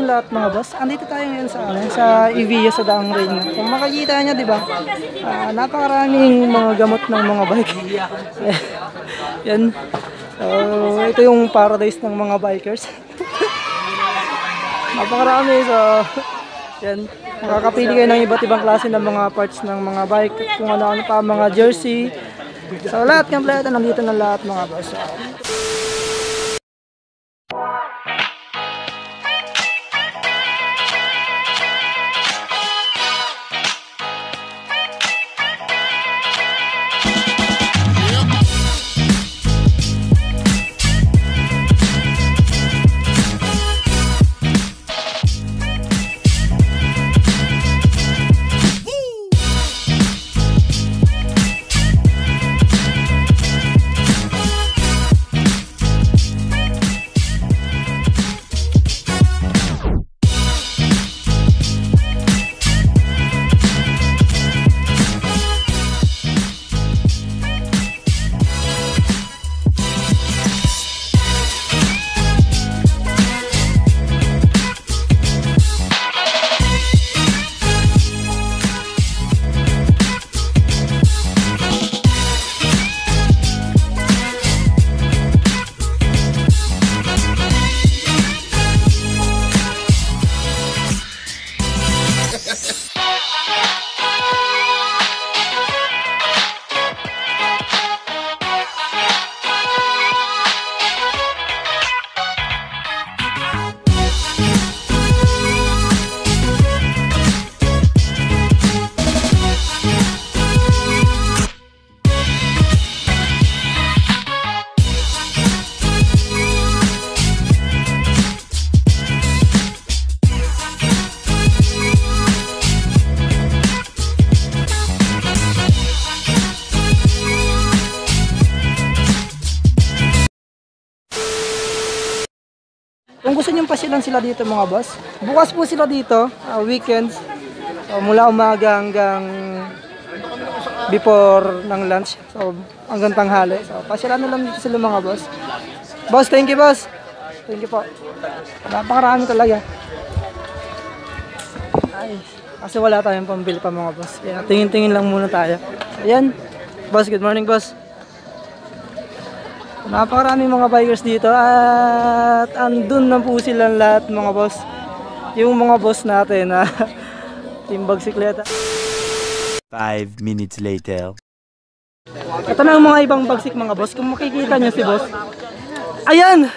lahat mga boss. Andito tayo ngayon sa Evia sa Daang Ring. Kung makikita niyo, 'di ba? Napakaraming mga gamot ng mga bike. Yan. So, ito yung paradise ng mga bikers. Napakarami. So, yan. Makakapili kayo ng iba't ibang klase ng mga parts ng mga bike. Kung ano-ano pa, mga jersey. So, lahat kompleto. Nandito na lahat mga boss. Kung gusto nyo pasyalan sila dito mga boss, bukas po sila dito, weekends, mula umaga hanggang before ng lunch, so hanggang tanghali. So pasyalan na lang dito sila mga boss. Boss, thank you boss. Thank you po. Napakarami talaga. Ay, kasi wala tayong pambili pa mga boss. Kaya tingin-tingin lang muna tayo. Ayan. Boss, good morning boss. Napakaraming mga bikers dito at andun na po silang lahat mga boss. Yung mga boss natin na Team Bagsikleta. 5 minutes later. Ito na yung mga ibang bagsik mga boss. Kung makikita nyo si boss. Ayan!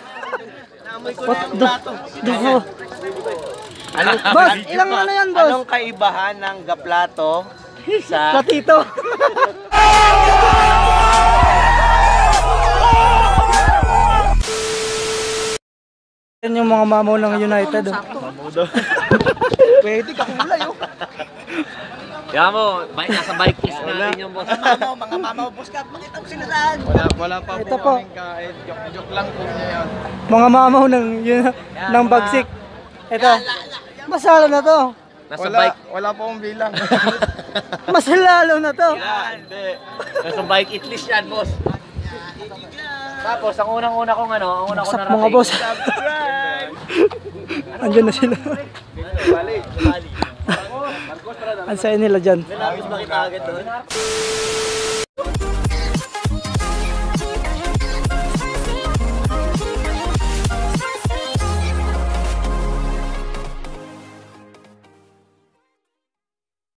Boss, ilang ano yan boss? Anong kaibahan ng gaplato sa Platito. Yan yung mga mamaw ng United. Pwede ka kulay oh. Kaya mo, nasa bike is natin yung boss. Mga mamaw, boss ka, makita mo sila saan. Wala pa Ito po po. kaming kain. Joke lang po niya yun. Mga mamaw ng bagsik. Ito. Masalo na to. Nasa bike. Wala po akong bilang. Mas lalo na to. Hindi. Nasa bike it list yan, boss. Tapos, ang unang-una kong Saksak mga boss. Andiyan na sila. Bali. Ang saya nila dyan. May lapis makita agad doon.